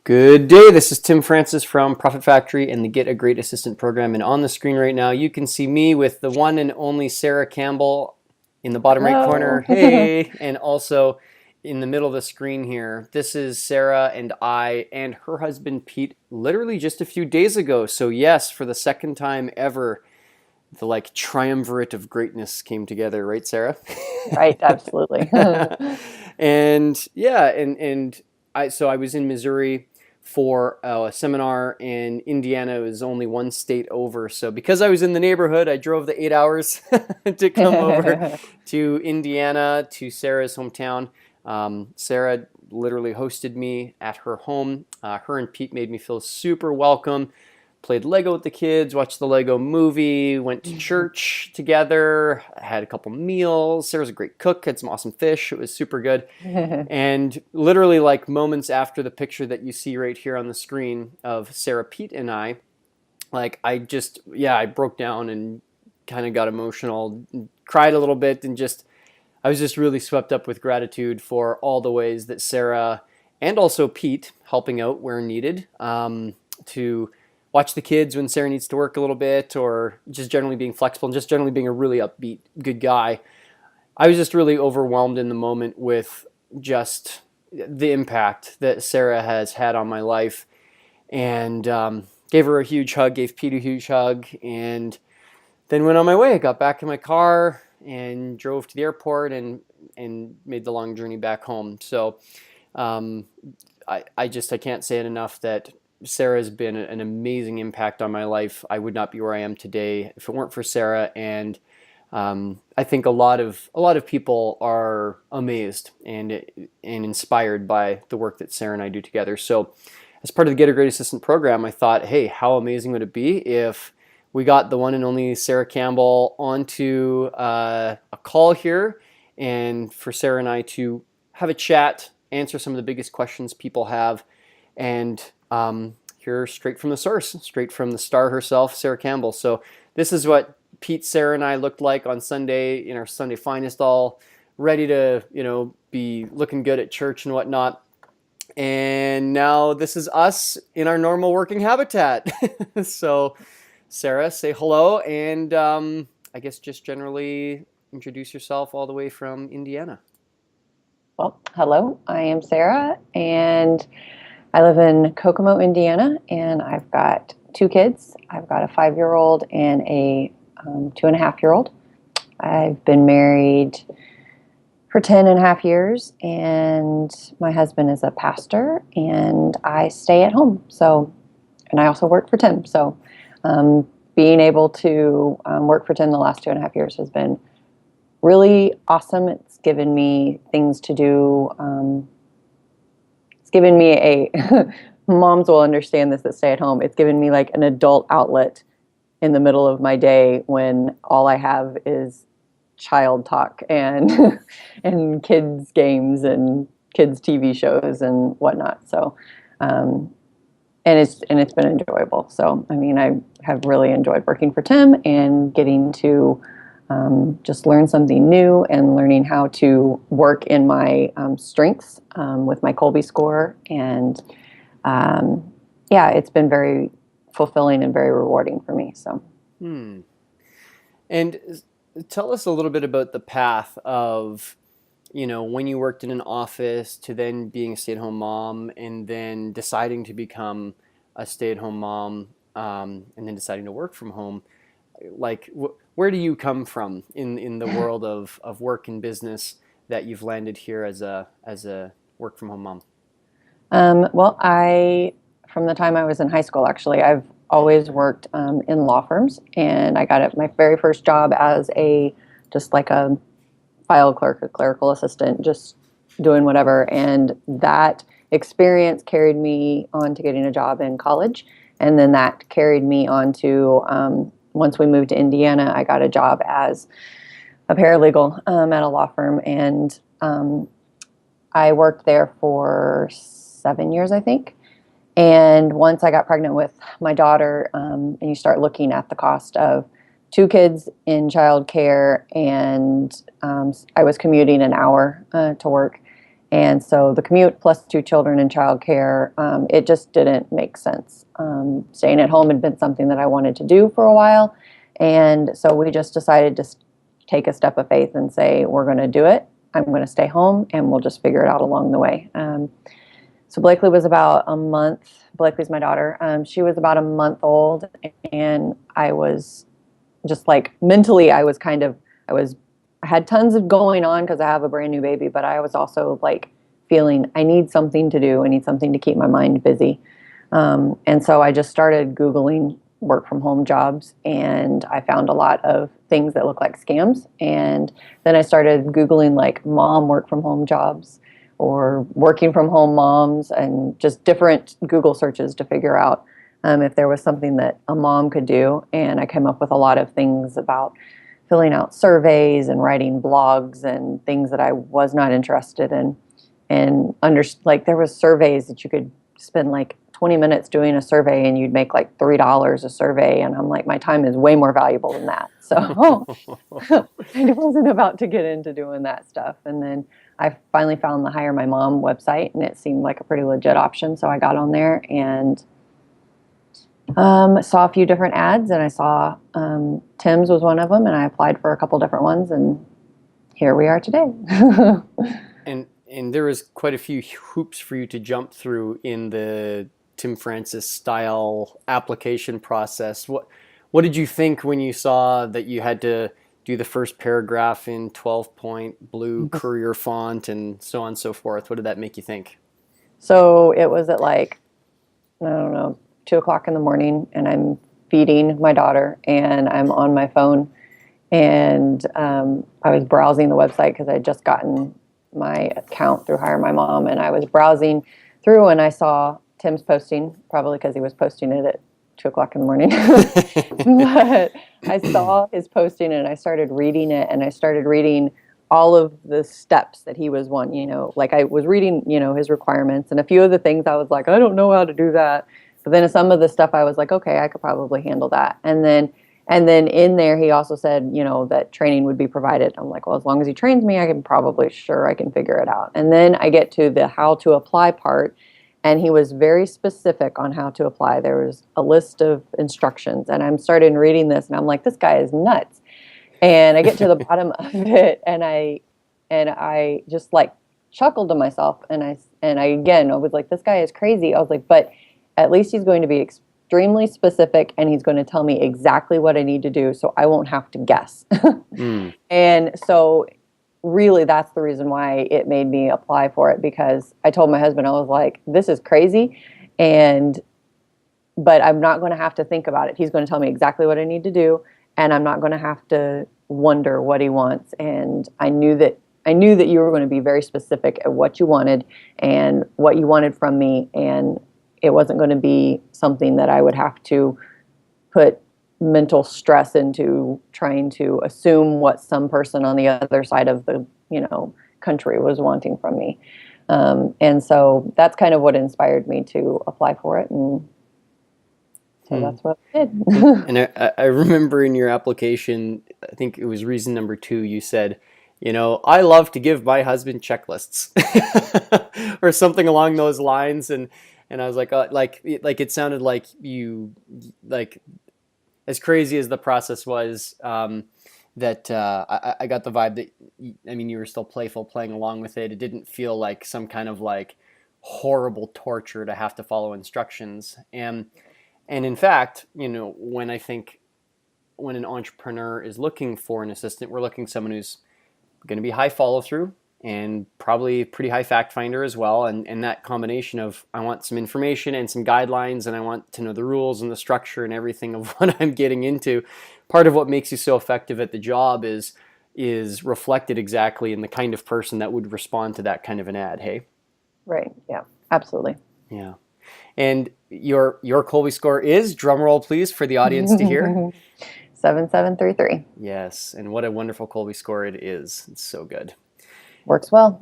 Good day. This is Tim Francis from Profit Factory and the Get a Great Assistant program. And on the screen right now, you can see me with the one and only Sarah Campbell in the bottom right corner. Hello. Hey. And also in the middle of the screen here, this is Sarah and I and her husband Pete literally just a few days ago. So yes, for the second time ever, the triumvirate of greatness came together, right, Sarah? Right, absolutely. And yeah, and I was in Missouri for a seminar, in Indiana. It was only one state over. So because I was in the neighborhood, I drove the 8 hours to come over to Indiana, to Sarah's hometown. Sarah literally hosted me at her home. Her and Pete made me feel super welcome. Played Lego with the kids, watched the Lego movie, went to church together, had a couple meals. Sarah's a great cook, had some awesome fish. It was super good. And literally, like moments after the picture that you see right here on the screen of Sarah, Pete, and I, I broke down and kind of got emotional, cried a little bit, and I was just really swept up with gratitude for all the ways that Sarah and also Pete helping out where needed, to watch the kids when Sarah needs to work a little bit, or just generally being flexible and just generally being a really upbeat, good guy. I was just really overwhelmed in the moment with just the impact that Sarah has had on my life, and gave her a huge hug, gave Pete a huge hug, and then went on my way. I got back in my car and drove to the airport and made the long journey back home. So um, I can't say it enough that Sarah has been an amazing impact on my life. I would not be where I am today if it weren't for Sarah. And I think a lot of people are amazed and inspired by the work that Sarah and I do together. So, as part of the Get a Great Assistant program, I thought, hey, how amazing would it be if we got the one and only Sarah Campbell onto a call here, and for Sarah and I to have a chat, answer some of the biggest questions people have, and hear straight from the source, straight from the star herself, Sarah Campbell. So this is what Pete, Sarah, and I looked like on Sunday in our Sunday finest, all ready to, be looking good at church and whatnot. And now this is us in our normal working habitat. So, Sarah, say hello, and I guess just generally introduce yourself all the way from Indiana. Well, hello. I am Sarah, and I live in Kokomo, Indiana, and I've got two kids. I've got a 5-year-old and a 2.5-year-old. I've been married for 10 and a half years, and my husband is a pastor, and I stay at home. So, and I also work for Tim. So, being able to work for Tim the last 2.5 years has been really awesome. It's given me things to do. It's given me moms will understand this that stay at home. It's given me like an adult outlet in the middle of my day when all I have is child talk and and kids games and kids TV shows and whatnot. So, and it's been enjoyable. So, I mean, I have really enjoyed working for Tim and getting to just learn something new and learning how to work in my strengths with my Colby score. And yeah, it's been very fulfilling and very rewarding for me. So, And tell us a little bit about the path of, when you worked in an office to then being a stay-at-home mom, and then deciding to become a stay-at-home mom, and then deciding to work from home. Like, where do you come from in the world of work and business that you've landed here as a work from home mom? well, from the time I was in high school, actually, I've always worked in law firms, and I got my very first job as just like a file clerk, a clerical assistant, just doing whatever. And that experience carried me on to getting a job in college. And then that carried me on to, once we moved to Indiana, I got a job as a paralegal at a law firm. And I worked there for 7 years, I think. And once I got pregnant with my daughter, and you start looking at the cost of two kids in childcare, and I was commuting an hour to work, And so the commute plus two children in childcare, it just didn't make sense. Staying at home had been something that I wanted to do for a while. And so we just decided to take a step of faith and say, we're going to do it. I'm going to stay home and we'll just figure it out along the way. So Blakely was about a month. Blakely's my daughter. She was about a month old, and I was just like mentally, I had tons of going on because I have a brand new baby, but I was also like feeling I need something to do. I need something to keep my mind busy. And so I just started Googling work from home jobs, and I found a lot of things that look like scams. And then I started Googling like mom work from home jobs or working from home moms, and just different Google searches to figure out if there was something that a mom could do. And I came up with a lot of things about filling out surveys and writing blogs and things that I was not interested in. And like there was surveys that you could spend like 20 minutes doing a survey and you'd make like $3 a survey. And I'm like, my time is way more valuable than that. So I wasn't about to get into doing that stuff. And then I finally found the Hire My Mom website, and it seemed like a pretty legit option. So I got on there and saw a few different ads, and I saw Tim's was one of them, and I applied for a couple different ones, and here we are today. And there was quite a few hoops for you to jump through in the Tim Francis style application process. What did you think when you saw that you had to do the first paragraph in 12-point blue Courier font and so on and so forth? What did that make you think? So it was at like, I don't know, 2:00 in the morning, and I'm feeding my daughter, and I'm on my phone, and I was browsing the website because I had just gotten my account through Hire My Mom, and I was browsing through, and I saw Tim's posting, probably because he was posting it at 2:00 in the morning. But I saw his posting, and I started reading it, and I started reading all of the steps that he was like I was reading, his requirements, and a few of the things I was like, I don't know how to do that. But then some of the stuff I was like, okay, I could probably handle that. And then in there, he also said, that training would be provided. I'm like, well, as long as he trains me, I can figure it out. And then I get to the how to apply part, and he was very specific on how to apply. There was a list of instructions, and I'm starting reading this, and I'm like, this guy is nuts. And I get to the bottom of it, and I just like chuckled to myself, and I again, I was like, this guy is crazy. I was like, but at least he's going to be extremely specific, and he's going to tell me exactly what I need to do, so I won't have to guess. And so really that's the reason why it made me apply for it, because I told my husband, I was like, this is crazy, but I'm not going to have to think about it. He's going to tell me exactly what I need to do, and I'm not going to have to wonder what he wants. And I knew that you were going to be very specific at what you wanted and what you wanted from me, and it wasn't going to be something that I would have to put mental stress into trying to assume what some person on the other side of the country was wanting from me. And so that's kind of what inspired me to apply for it, and so that's what I did. And I remember in your application, I think it was reason number 2, you said, I love to give my husband checklists or something along those lines. And I was like, it sounded like you, like, as crazy as the process was, that I got the vibe that, you were still playful playing along with it. It didn't feel like some kind of like horrible torture to have to follow instructions. And in fact, when an entrepreneur is looking for an assistant, we're looking for someone who's going to be high follow through and probably pretty high fact finder as well. And that combination of, I want some information and some guidelines, and I want to know the rules and the structure and everything of what I'm getting into. Part of what makes you so effective at the job is reflected exactly in the kind of person that would respond to that kind of an ad. Hey? Right. Yeah, absolutely. Yeah. And your Kolbe score is, drum roll please for the audience to hear. 7733. Yes, and what a wonderful Kolbe score it is. It's so good. Works well.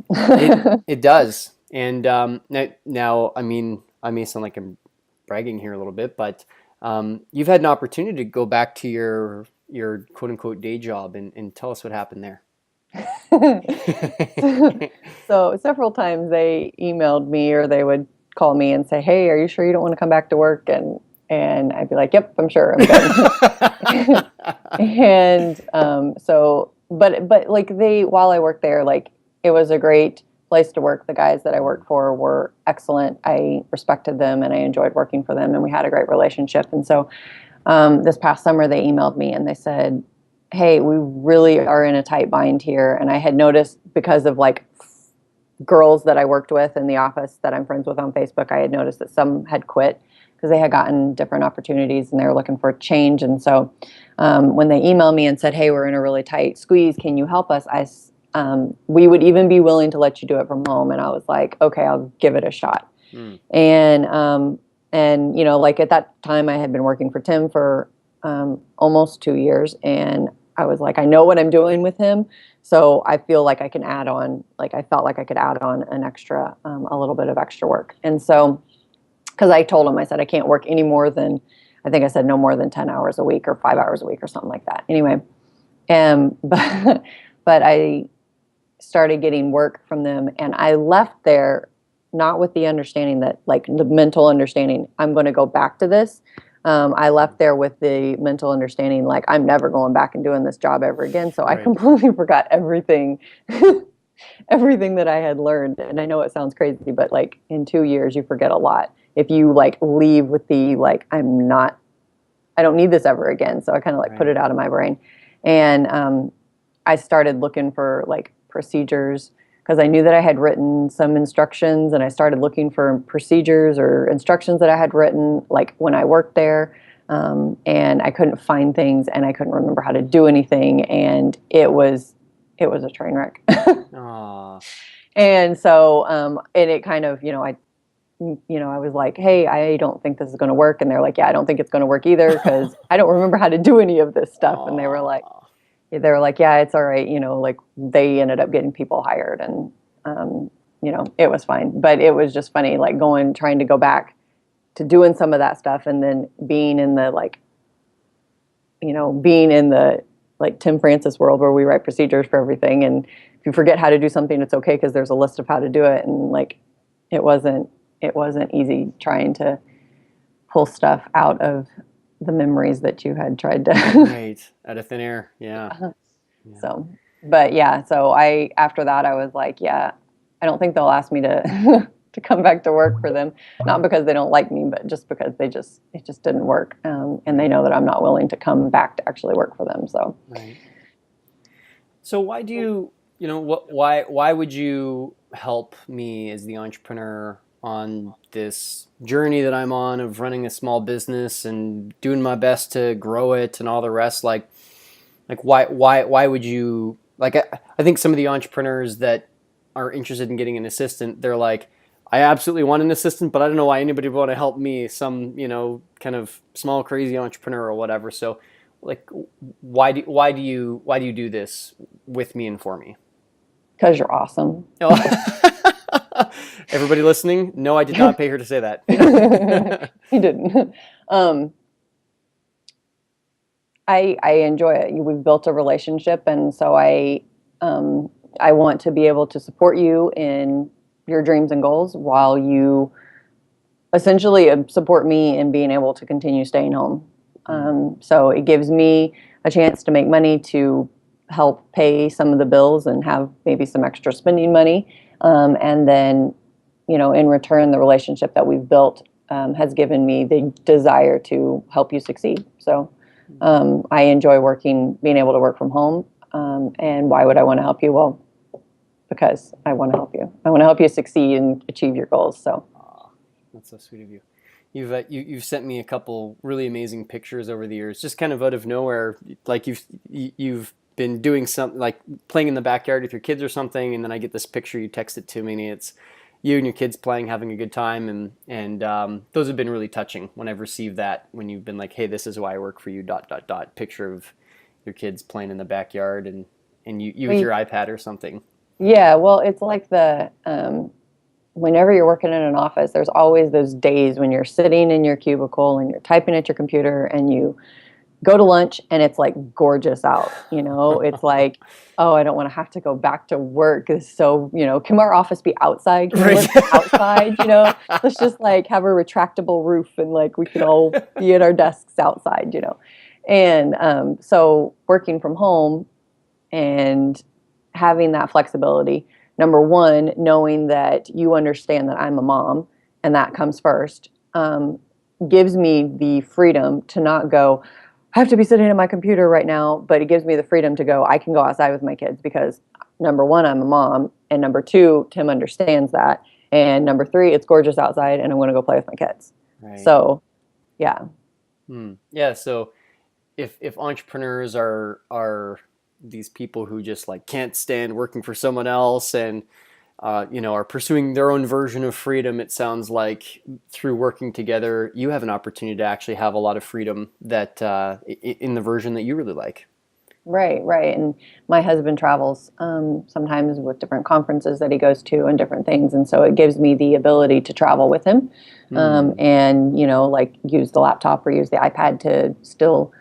It does. And now, I may sound like I'm bragging here a little bit, but you've had an opportunity to go back to your quote unquote day job, and tell us what happened there. So several times they emailed me or they would call me and say, "Hey, are you sure you don't want to come back to work?" And I'd be like, "Yep, I'm sure. I'm good." And but like while I worked there, like it was a great place to work. The guys that I worked for were excellent. I respected them and I enjoyed working for them, and we had a great relationship. And so this past summer, they emailed me and they said, "Hey, we really are in a tight bind here." And I had noticed because of like girls that I worked with in the office that I'm friends with on Facebook, I had noticed that some had quit because they had gotten different opportunities and they were looking for change. And so when they emailed me and said, "Hey, we're in a really tight squeeze, can you help us?" We would even be willing to let you do it from home. And I was like, "Okay, I'll give it a shot." Mm. And you know, like at that time, I had been working for Tim for almost 2 years, and I was like, I know what I'm doing with him, so I feel like I can add on. Like I felt like I could add on an extra, a little bit of extra work, and so because I told him, I said I can't work any more than, I think I said no more than 10 hours a week or 5 hours a week or something like that. Anyway, but I started getting work from them, and I left there not with the understanding that, like, the mental understanding, I'm going to go back to this. I left there with the mental understanding, like, I'm never going back and doing this job ever again. So I Right. completely forgot everything, everything that I had learned. And I know it sounds crazy, but like in 2 years, you forget a lot. If you like leave with the, like, I don't need this ever again. So I kind of like put Right. it out of my brain. And I started looking for like procedures because I knew that I had written some instructions, and I started looking for procedures or instructions that I had written like when I worked there. And I couldn't find things and I couldn't remember how to do anything. And it was a train wreck. Aw. And so, and it kind of, I was like, "Hey, I don't think this is going to work." And they're like, "Yeah, I don't think it's going to work either because I don't remember how to do any of this stuff." And Aw. they were like, "Yeah, it's all right." Like they ended up getting people hired, and it was fine. But it was just funny, like trying to go back to doing some of that stuff, and then being in the like Tim Francis world where we write procedures for everything, and if you forget how to do something, it's okay because there's a list of how to do it, and like it wasn't it wasn't easy trying to pull stuff out of the memories that you had tried to. Right. Out of thin air. Yeah. Yeah. So, but yeah, so after that I was like, yeah, I don't think they'll ask me to to come back to work for them, not because they don't like me, but just because it just didn't work, and they Right. know that I'm not willing to come back to actually work for them. So, Right. So why do why would you help me as the entrepreneur on this journey that I'm on of running a small business and doing my best to grow it and all the rest? Like why would you like I think some of the entrepreneurs that are interested in getting an assistant, they're like, I absolutely want an assistant, but I don't know why anybody would want to help me, some, kind of small crazy entrepreneur or whatever. So like why do you do this with me and for me? because you're awesome. Everybody listening, no, I did not pay her to say that. He didn't. Um, I enjoy it. We've built a relationship, and so I want to be able to support you in your dreams and goals while you essentially support me in being able to continue staying home. So it gives me a chance to make money to help pay some of the bills and have maybe some extra spending money. And then, in return, the relationship that we've built has given me the desire to help you succeed. So I enjoy being able to work from home. And why would I want to help you? Well, because I want to help you. I want to help you succeed and achieve your goals. So. Aw, that's so sweet of you. You've sent me a couple really amazing pictures over the years, just kind of out of nowhere. Like you've been doing something like playing in the backyard with your kids or something, and then I get this picture. You text it to me, and it's you and your kids playing, having a good time, and those have been really touching when I've received that. When you've been like, "Hey, this is why I work for you." ... Picture of your kids playing in the backyard, and you with your iPad or something. Yeah, well, it's like whenever you're working in an office, there's always those days when you're sitting in your cubicle and you're typing at your computer and you go to lunch and it's like gorgeous out, it's like, oh, I don't want to have to go back to work. It's so, can our office be outside? Can we Right. work outside? Let's just like have a retractable roof and like we can all be at our desks outside. And so working from home and having that flexibility, number one, knowing that you understand that I'm a mom and that comes first, gives me the freedom to not go, I have to be sitting at my computer right now, but it gives me the freedom to go, I can go outside with my kids because number one, I'm a mom. And number two, Tim understands that. And number three, it's gorgeous outside and I'm going to go play with my kids. Right. So, yeah. Yeah. So if entrepreneurs are these people who just like can't stand working for someone else and are pursuing their own version of freedom, it sounds like through working together, you have an opportunity to actually have a lot of freedom that in the version that you really like. Right, right. And my husband travels sometimes with different conferences that he goes to and different things. And so it gives me the ability to travel with him and, like use the laptop or use the iPad to still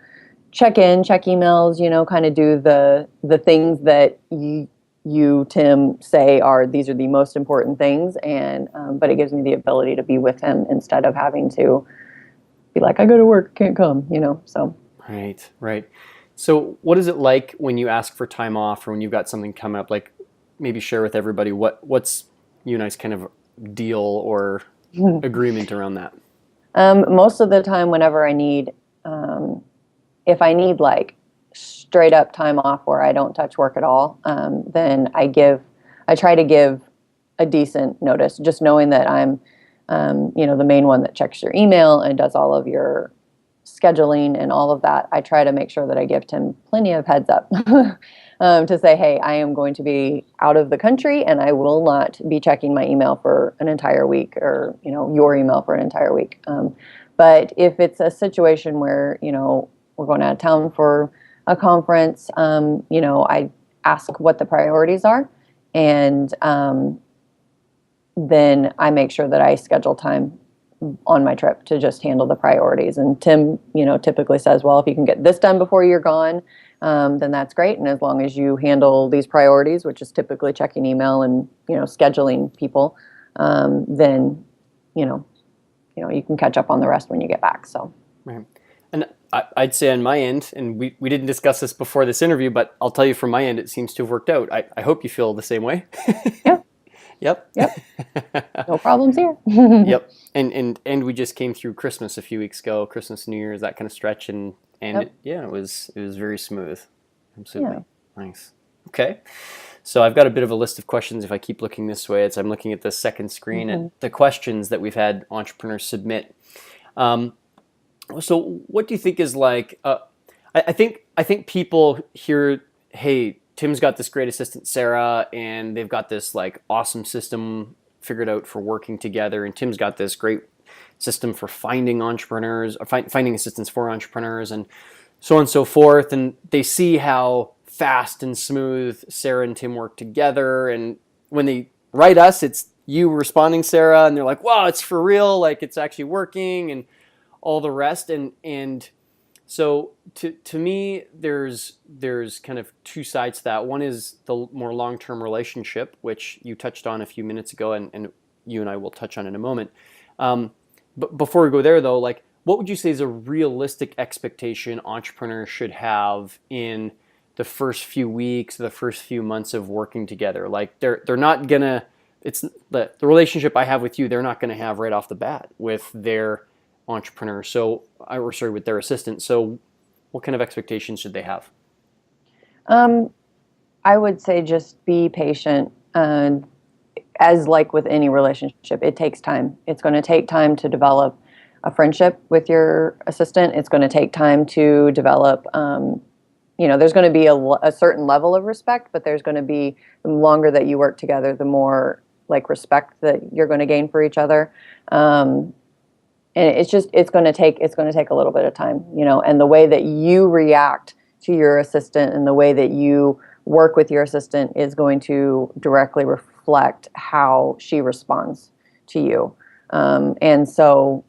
check in, check emails, kind of do the things that you, Tim, say these are the most important things. And, but it gives me the ability to be with him instead of having to be like, I go to work, can't come, so. Right, right. So what is it like when you ask for time off or when you've got something coming up? Like maybe share with everybody what's you and I's kind of deal or agreement around that? Most of the time, whenever I need, if I need like straight up time off where I don't touch work at all, then I try to give a decent notice, just knowing that I'm, the main one that checks your email and does all of your scheduling and all of that. I try to make sure that I give Tim plenty of heads up to say, hey, I am going to be out of the country and I will not be checking my email for an entire week or, your email for an entire week. But if it's a situation where, we're going out of town for a conference, I ask what the priorities are. And then I make sure that I schedule time on my trip to just handle the priorities. And Tim, typically says, well, if you can get this done before you're gone, then that's great. And as long as you handle these priorities, which is typically checking email and, scheduling people, then, you can catch up on the rest when you get back. So. Right. And I'd say on my end, and we didn't discuss this before this interview, but I'll tell you from my end, it seems to have worked out. I hope you feel the same way. Yeah. Yep. No problems here. Yep. And we just came through Christmas a few weeks ago, Christmas, New Year's, that kind of stretch, and Yep. it was very smooth. Absolutely. Yeah. Nice. Okay. So I've got a bit of a list of questions. If I keep looking this way, as I'm looking at the second screen at the questions that we've had entrepreneurs submit. So what do you think is like? I think people hear, hey, Tim's got this great assistant, Sarah, and they've got this like awesome system figured out for working together. And Tim's got this great system for finding entrepreneurs, or finding assistants for entrepreneurs, and so on and so forth. And they see how fast and smooth Sarah and Tim work together. And when they write us, it's you responding, Sarah, and they're like, wow, it's for real. Like it's actually working and all the rest. And so to me, there's kind of two sides to that. One is the more long-term relationship, which you touched on a few minutes ago, and you and I will touch on in a moment. But before we go there, though, like, what would you say is a realistic expectation entrepreneurs should have in the first few weeks, the first few months of working together? Like, they're not gonna. It's the relationship I have with you. They're not gonna have right off the bat with their entrepreneur. With their assistant. So what kind of expectations should they have? I would say just be patient. As like with any relationship, it takes time. It's going to take time to develop a friendship with your assistant. It's going to take time to develop, there's going to be a certain level of respect, but there's going to be, the longer that you work together, the more like respect that you're going to gain for each other. And it's going to take a little bit of time, and the way that you react to your assistant and the way that you work with your assistant is going to directly reflect how she responds to you. And so,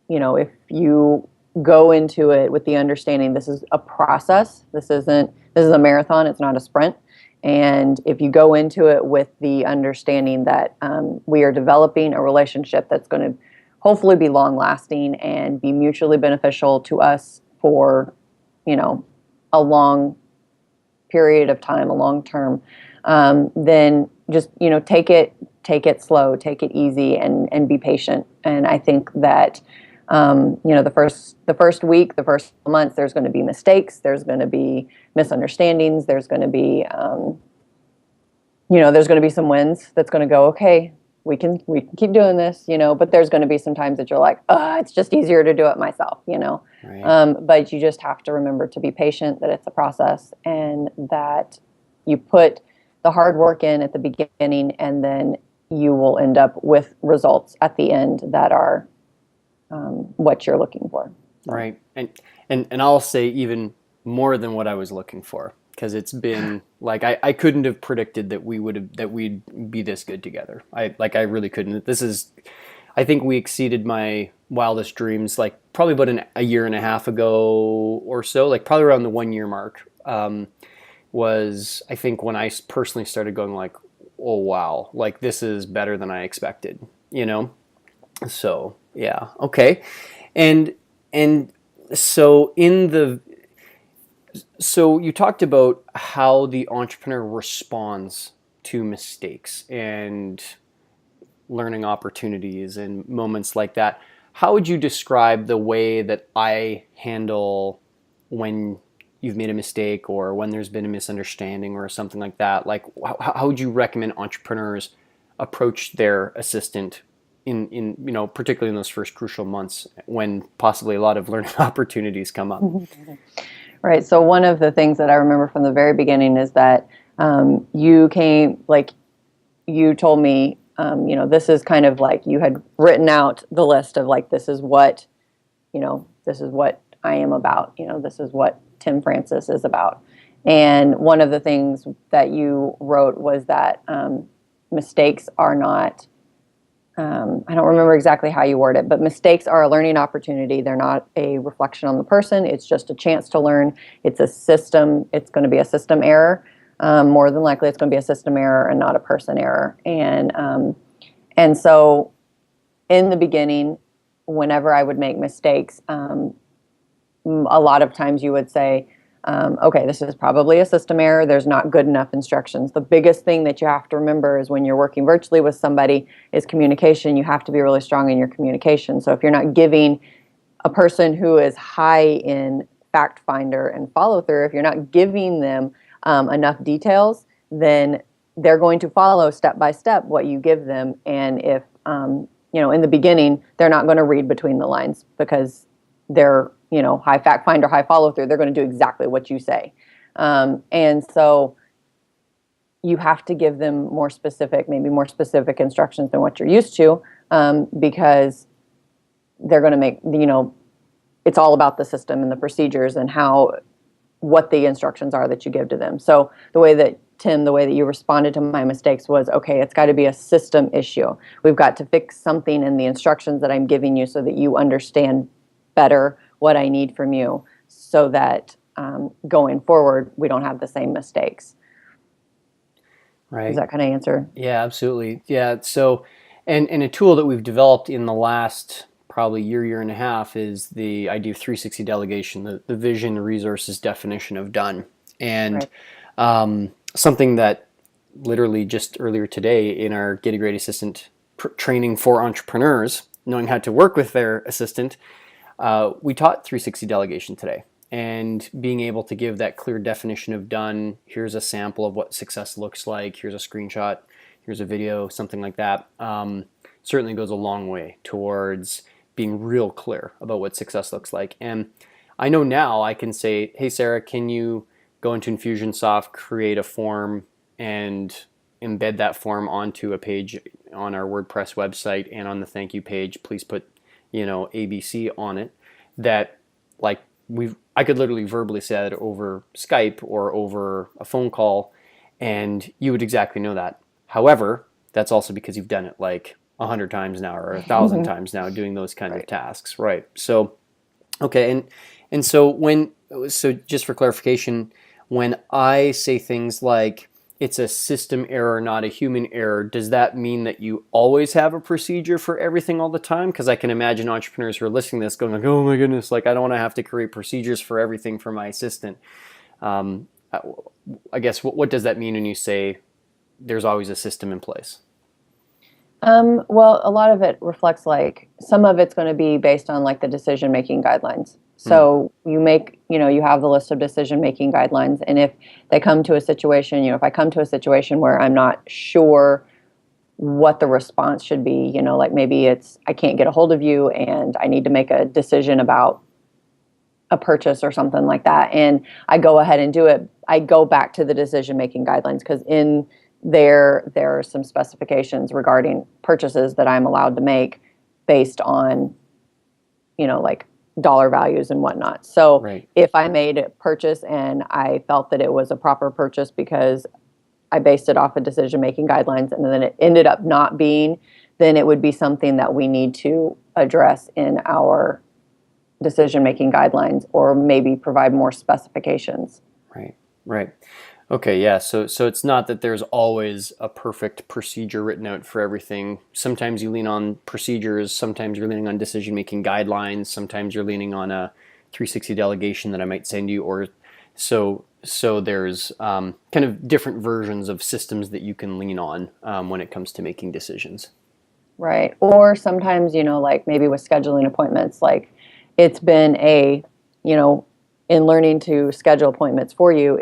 if you go into it with the understanding this is a process. This is a marathon. It's not a sprint. And if you go into it with the understanding that we are developing a relationship that's going to hopefully be long lasting and be mutually beneficial to us for, you know, a long period of time, a long term, then just, you know, take it slow, take it easy, and be patient. And I think that, you know, the first week, the first months, there's going to be mistakes, there's going to be misunderstandings, there's going to be, you know, there's going to be some wins that's going to go, okay, we can keep doing this, you know, but there's going to be some times that you're like, it's just easier to do it myself, you know. Right. But you just have to remember to be patient, that it's a process, and that you put the hard work in at the beginning, and then you will end up with results at the end that are what you're looking for. So. Right. And I'll say even more than what I was looking for, because it's been like I couldn't have predicted that we'd be this good together. I really couldn't. I think we exceeded my wildest dreams like probably about a year and a half ago or so, like probably around the 1 year mark. Was I think when I personally started going like, oh wow, like this is better than I expected, you know? So yeah, okay. And so so you talked about how the entrepreneur responds to mistakes and learning opportunities and moments like that. How would you describe the way that I handle when you've made a mistake or when there's been a misunderstanding or something like that? Like, how would you recommend entrepreneurs approach their assistant in you know, particularly in those first crucial months when possibly a lot of learning opportunities come up? Right. So one of the things that I remember from the very beginning is that you told me, you know, this is kind of like you had written out the list of like, this is what, you know, this is what I am about. You know, this is what Tim Francis is about. And one of the things that you wrote was that mistakes are not, I don't remember exactly how you word it, but mistakes are a learning opportunity. They're not a reflection on the person. It's just a chance to learn. It's a system. It's going to be a system error. More than likely, it's going to be a system error and not a person error. And so in the beginning, whenever I would make mistakes, a lot of times you would say, okay, this is probably a system error. There's not good enough instructions. The biggest thing that you have to remember is when you're working virtually with somebody is communication. You have to be really strong in your communication. So if you're not giving a person who is high in fact finder and follow through, if you're not giving them enough details, then they're going to follow step by step what you give them. And if, you know, in the beginning, they're not going to read between the lines because they're, you know, high fact finder, high follow through. They're going to do exactly what you say. And so you have to give them more specific, maybe more specific instructions than what you're used to, because they're going to make, you know, it's all about the system and the procedures and what the instructions are that you give to them. So the way that you responded to my mistakes was, okay, it's got to be a system issue. We've got to fix something in the instructions that I'm giving you so that you understand better what I need from you so that going forward, we don't have the same mistakes. Right. Does that kind of answer? Yeah, absolutely. Yeah. So, and a tool that we've developed in the last probably year and a half is the idea of 360 delegation, the vision, resources, definition of done. And something that literally just earlier today in our Get a Great Assistant training for entrepreneurs, knowing how to work with their assistant, we taught 360 delegation today, and being able to give that clear definition of done. Here's a sample of what success looks like. Here's a screenshot. Here's a video, something like that. Certainly goes a long way towards being real clear about what success looks like. And I know now I can say, hey, Sarah, can you go into Infusionsoft, create a form, and embed that form onto a page on our WordPress website, and on the thank you page, please put, you know, ABC on it. That, like, I could literally verbally say that over Skype or over a phone call, and you would exactly know that. However, that's also because you've done it like 100 times now or 1,000 times now, doing those kinds of tasks, right? So Okay, and so just for clarification, when I say things like it's a system error, not a human error, does that mean that you always have a procedure for everything all the time? Because I can imagine entrepreneurs who are listening to this going like, "Oh my goodness, like I don't want to have to create procedures for everything for my assistant." Um, I, I guess what does that mean when you say there's always a system in place? Well, a lot of it reflects like some of it's going to be based on like the decision making guidelines. Hmm. So you have the list of decision making guidelines, and if they come to a situation, if I come to a situation where I'm not sure what the response should be, like maybe it's I can't get a hold of you and I need to make a decision about a purchase or something like that, and I go ahead and do it. I go back to the decision making guidelines because in there are some specifications regarding purchases that I'm allowed to make based on like dollar values and whatnot. So Right. if I made a purchase and I felt that it was a proper purchase because I based it off of decision making guidelines and then it ended up not being, then it would be something that we need to address in our decision making guidelines or maybe provide more specifications. Right. Right. Okay, yeah. So it's not that there's always a perfect procedure written out for everything. Sometimes you lean on procedures, sometimes you're leaning on decision-making guidelines, sometimes you're leaning on a 360 delegation that I might send you, or so there's kind of different versions of systems that you can lean on when it comes to making decisions. Right. Or sometimes, like maybe with scheduling appointments, like it's been you know, in learning to schedule appointments for you,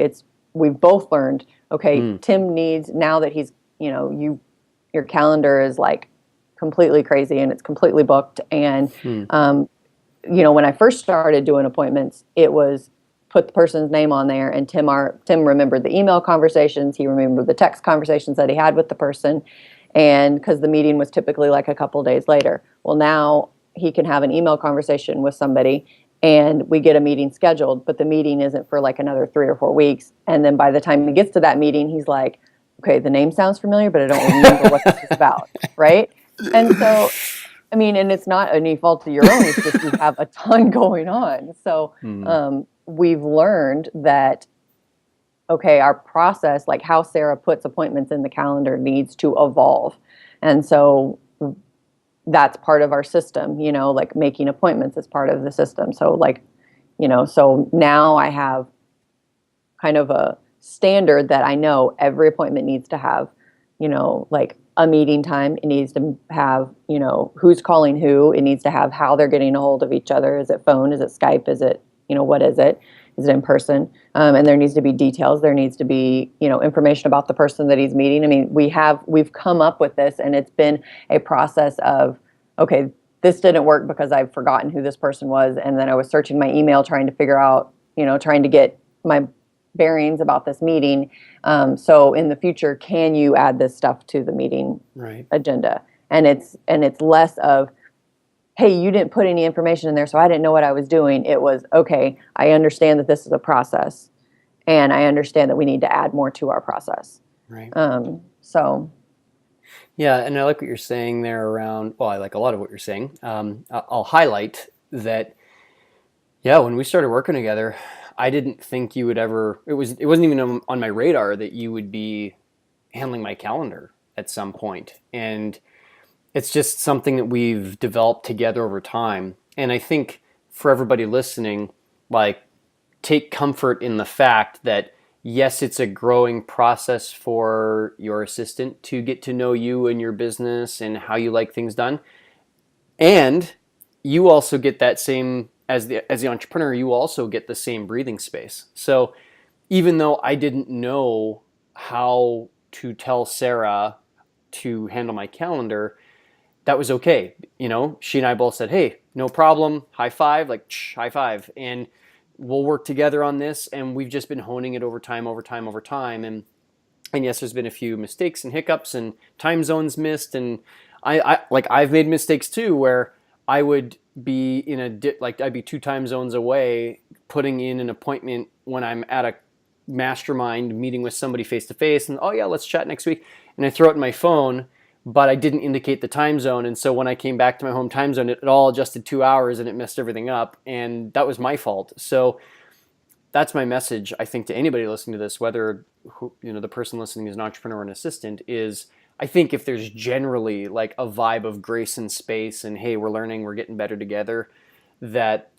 we've both learned, okay, Hmm. Tim needs now that he's, your calendar is like completely crazy and it's completely booked. And, Hmm. when I first started doing appointments, it was put the person's name on there and Tim remembered the email conversations, he remembered the text conversations that he had with the person, and because the meeting was typically like a couple days later. Well, now he can have an email conversation with somebody and we get a meeting scheduled, but the meeting isn't for like another 3 or 4 weeks. And then by the time he gets to that meeting, he's like, okay, the name sounds familiar, but I don't remember what this is about. Right. And so, I mean, and it's not any fault of your own. It's just you have a ton going on. So Hmm. we've learned that, okay, our process, like how Sarah puts appointments in the calendar, needs to evolve. And so that's part of our system, like making appointments is part of the system. So, like, so now I have kind of a standard that I know every appointment needs to have, like a meeting time. It needs to have, who's calling who. It needs to have how they're getting a hold of each other. Is it phone? Is it Skype? Is it, what is it? Is it in person? And there needs to be details. There needs to be, information about the person that he's meeting. I mean, we've come up with this, and it's been a process of, okay, this didn't work because I've forgotten who this person was, and then I was searching my email trying to figure out, trying to get my bearings about this meeting. So in the future, can you add this stuff to the meeting Right. agenda? And it's less of, hey, you didn't put any information in there, so I didn't know what I was doing. It was, okay, I understand that this is a process, and I understand that we need to add more to our process. Right. So Yeah, and I like what you're saying there around, well, I like a lot of what you're saying. I'll highlight that, yeah, when we started working together, I didn't think you would ever, it wasn't even on my radar that you would be handling my calendar at some point. And it's just something that we've developed together over time. And I think for everybody listening, like, take comfort in the fact that yes, it's a growing process for your assistant to get to know you and your business and how you like things done. And you also get that same as the entrepreneur, you also get the same breathing space. So even though I didn't know how to tell Sarah to handle my calendar, that was okay. She and I both said, "Hey, no problem. High five, like high five." And we'll work together on this, and we've just been honing it over time, over time, over time. And yes, there's been a few mistakes and hiccups and time zones missed, and I've made mistakes too, where I would be I'd be two time zones away, putting in an appointment when I'm at a mastermind meeting with somebody face to face, and oh yeah, let's chat next week, and I throw it in my phone, but I didn't indicate the time zone. And so when I came back to my home time zone, it all adjusted 2 hours and it messed everything up. And that was my fault. So that's my message, I think, to anybody listening to this, whether the person listening is an entrepreneur or an assistant, is I think if there's generally like a vibe of grace and space and, hey, we're learning, we're getting better together, that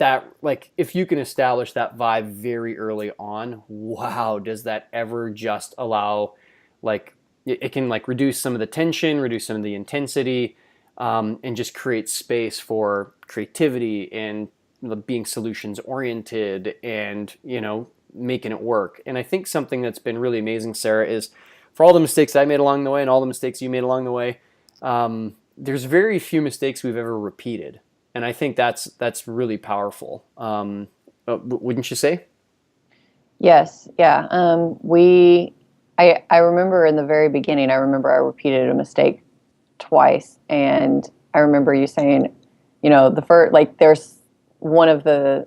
like if you can establish that vibe very early on, wow, does that ever just allow, like, it can like reduce some of the tension, reduce some of the intensity, and just create space for creativity and being solutions oriented and making it work. And I think something that's been really amazing, Sarah, is for all the mistakes I made along the way and all the mistakes you made along the way, there's very few mistakes we've ever repeated. And I think that's really powerful. Wouldn't you say? Yes. Yeah. I remember in the very beginning, I repeated a mistake twice. And I remember you saying, the first, like there's one of the,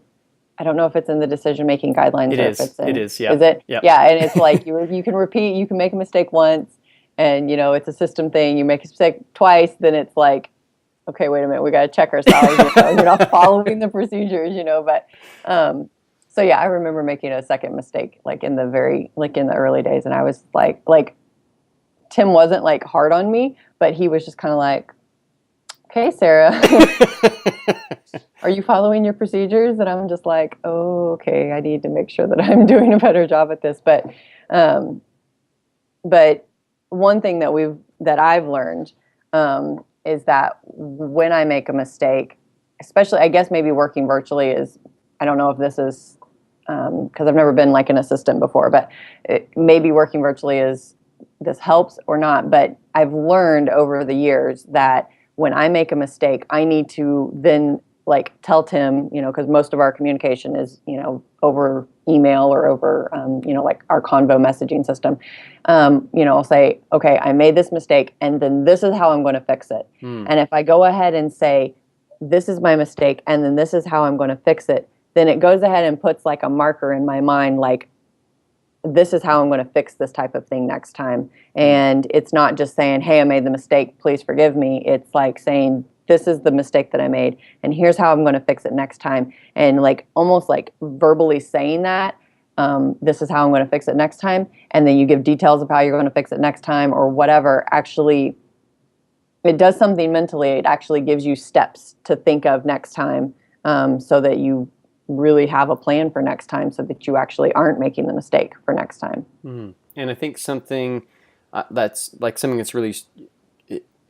I don't know if it's in the decision-making guidelines. It or is. If it's in, it is. Yeah. Is it? Yep. Yeah. And it's like you can repeat, you can make a mistake once and, it's a system thing. You make a mistake twice, then it's like, okay, wait a minute, we got to check ourselves. You're not following the procedures, but so yeah, I remember making a second mistake, like in the early days. And I was like Tim wasn't like hard on me, but he was just kind of like, okay, Sarah, are you following your procedures? And I'm just like, oh, okay, I need to make sure that I'm doing a better job at this. But one thing that I've learned, is that when I make a mistake, especially, I guess maybe working virtually is, I don't know if this is, because I've never been like an assistant before, but maybe working virtually this helps or not. But I've learned over the years that when I make a mistake, I need to then like tell Tim, because most of our communication is, over email or over, like our Convo messaging system. I'll say, okay, I made this mistake and then this is how I'm going to fix it. And if I go ahead and say, this is my mistake and then this is how I'm going to fix it, then it goes ahead and puts like a marker in my mind, like, this is how I'm going to fix this type of thing next time. And it's not just saying, hey, I made the mistake, please forgive me. It's like saying, this is the mistake that I made, and here's how I'm going to fix it next time. And like almost like verbally saying that, this is how I'm going to fix it next time. And then you give details of how you're going to fix it next time or whatever. Actually, it does something mentally. It actually gives you steps to think of next time, so that you really have a plan for next time so that you actually aren't making the mistake for next time. And I think something that's really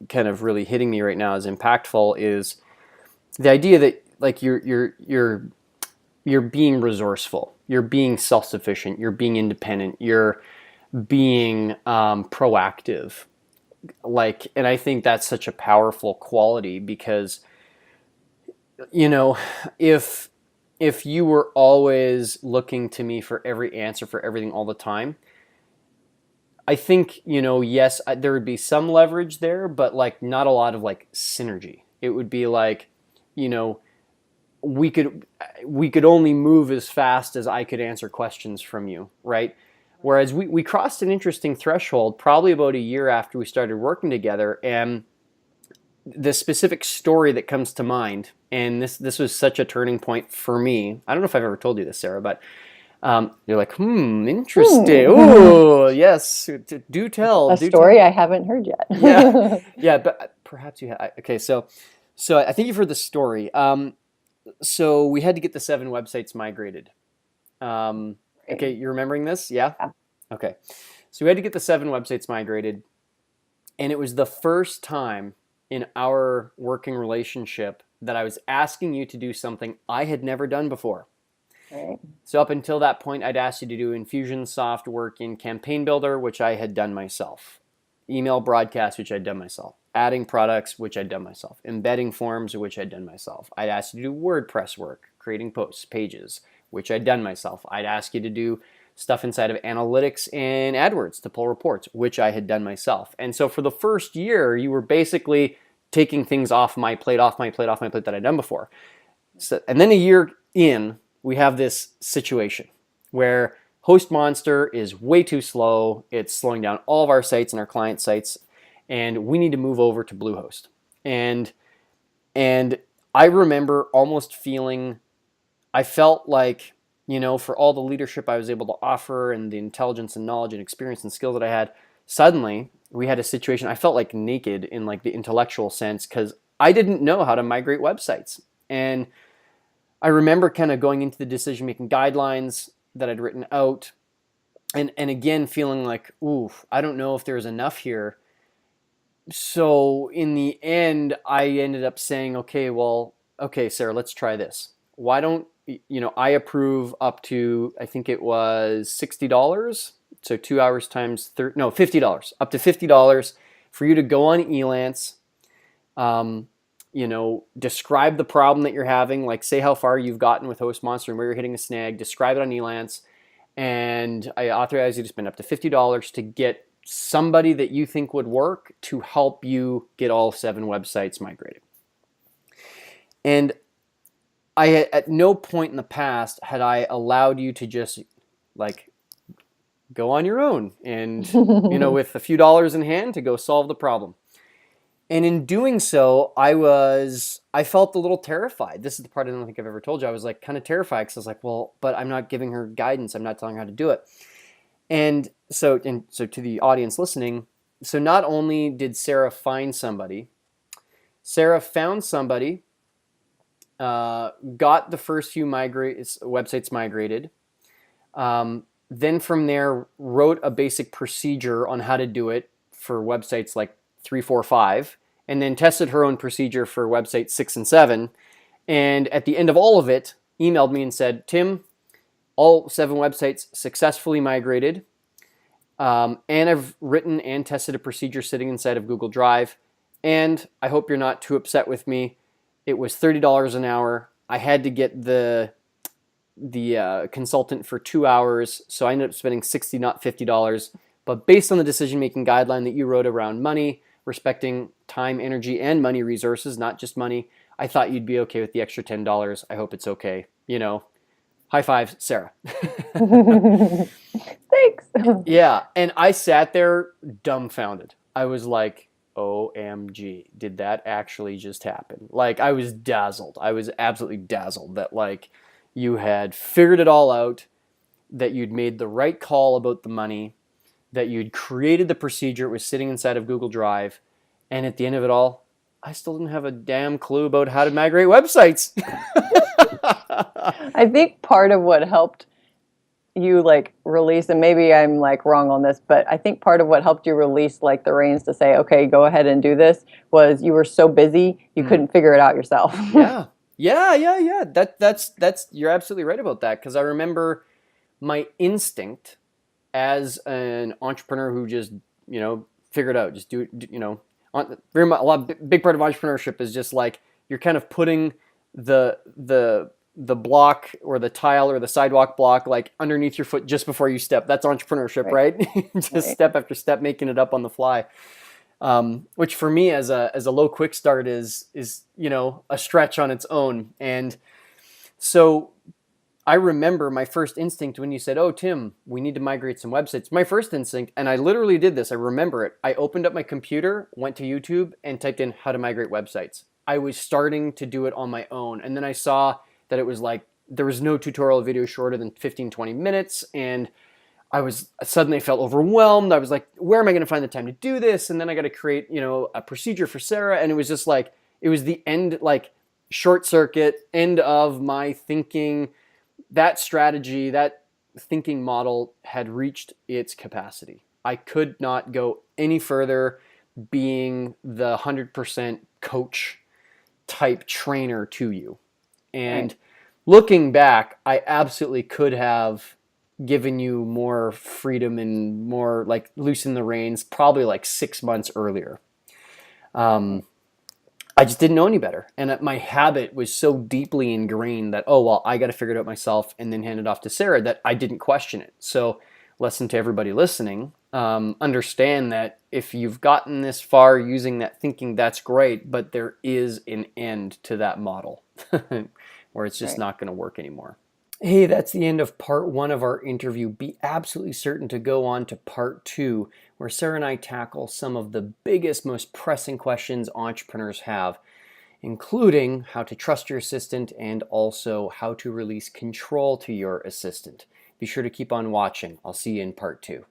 kind of really hitting me right now is impactful is the idea that like you're being resourceful, you're being self-sufficient, you're being independent, you're being proactive. And I think that's such a powerful quality because, if you were always looking to me for every answer for everything all the time, I think, yes, there would be some leverage there, but like not a lot of like synergy. It would be like, we could only move as fast as I could answer questions from you, right? Whereas we crossed an interesting threshold probably about a year after we started working together, and the specific story that comes to mind, and this was such a turning point for me. I don't know if I've ever told you this, Sarah, but you're like, interesting. Oh, yes. Do tell. A story I haven't heard yet. Yeah, but perhaps you have. Okay, so I think you've heard the story. So we had to get the 7 websites migrated. Okay, you're remembering this? Yeah? Okay. So we had to get the 7 websites migrated, and it was the first time in our working relationship that I was asking you to do something I had never done before. Right. So up until that point, I'd asked you to do Infusionsoft work in Campaign Builder, which I had done myself. Email broadcast, which I'd done myself. Adding products, which I'd done myself. Embedding forms, which I'd done myself. I'd asked you to do WordPress work, creating posts, pages, which I'd done myself. I'd ask you to do stuff inside of analytics and AdWords to pull reports, which I had done myself. And so for the first year, you were basically taking things off my plate that I'd done before. So, and then a year in, we have this situation where Host Monster is way too slow. It's slowing down all of our sites and our client sites. and we need to move over to Bluehost. And I remember almost feeling, I felt like, for all the leadership I was able to offer and the intelligence and knowledge and experience and skills that I had, suddenly we had a situation, I felt like naked in like the intellectual sense, because I didn't know how to migrate websites. And I remember kind of going into the decision-making guidelines that I'd written out, and again feeling like, ooh, I don't know if there's enough here. So in the end, I ended up saying, okay, Sarah, let's try this. Why don't, I approve up to, I think it was $60. So 2 hours times $50, up to $50 for you to go on Elance, describe the problem that you're having, like say how far you've gotten with HostMonster and where you're hitting a snag, describe it on Elance, and I authorize you to spend up to $50 to get somebody that you think would work to help you get all 7 websites migrated. And at no point in the past had I allowed you to just like go on your own and, with a few dollars in hand to go solve the problem. And in doing so, I felt a little terrified. This is the part I don't think I've ever told you. I was like kind of terrified because I was like, well, but I'm not giving her guidance. I'm not telling her how to do it. And so to the audience listening, so not only did Sarah find somebody, Sarah found somebody, got the first few websites migrated, then from there wrote a basic procedure on how to do it for websites like 3, 4, 5, and then tested her own procedure for websites 6 and 7. And at the end of all of it, emailed me and said, Tim, all 7 websites successfully migrated. And I've written and tested a procedure sitting inside of Google Drive. And I hope you're not too upset with me. It was $30 an hour. I had to get the consultant for 2 hours, so I ended up spending $60, not $50. But based on the decision-making guideline that you wrote around money, respecting time, energy, and money resources, not just money, I thought you'd be okay with the extra $10. I hope it's okay. High five, Sarah. Thanks. Yeah, and I sat there dumbfounded. I was like, OMG, did that actually just happen? Like, I was dazzled. I was absolutely dazzled that, like, you had figured it all out, that you'd made the right call about the money, that you'd created the procedure, it was sitting inside of Google Drive, and at the end of it all, I still didn't have a damn clue about how to migrate websites. I think part of what helped you like release, and maybe I'm like wrong on this, but I think part of what helped you release like the reins to say, okay, go ahead and do this, was you were so busy you couldn't figure it out yourself. Yeah. That's you're absolutely right about that, because I remember my instinct as an entrepreneur who just figure it out, just do it. Big part of entrepreneurship is just like you're kind of putting the block or the tile or the sidewalk block like underneath your foot just before you step. That's entrepreneurship, right? Just right. Step after step, making it up on the fly. Which for me as a low quick start is a stretch on its own. And so I remember my first instinct when you said, oh, Tim, we need to migrate some websites. My first instinct, and I literally did this, I remember it. I opened up my computer, went to YouTube, and typed in how to migrate websites. I was starting to do it on my own. And then I saw that it was like, there was no tutorial video shorter than 15, 20 minutes. And I suddenly felt overwhelmed. I was like, where am I going to find the time to do this? And then I got to create, a procedure for Sarah. And it was just like, it was the end, like short circuit, end of my thinking. That strategy, that thinking model had reached its capacity. I could not go any further being the 100% coach type trainer to you. And looking back, I absolutely could have given you more freedom and more like loosen the reins probably like 6 months earlier. I just didn't know any better. And my habit was so deeply ingrained that, I got to figure it out myself and then hand it off to Sarah, that I didn't question it. So lesson to everybody listening, understand that if you've gotten this far using that thinking, that's great, but there is an end to that model where it's just not going to work anymore. Hey, that's the end of part 1 of our interview. Be absolutely certain to go on to part 2, where where Sarah and I tackle some of the biggest, most pressing questions entrepreneurs have, including how to trust your assistant and also how to release control to your assistant. Be sure to keep on watching. I'll see you in part 2.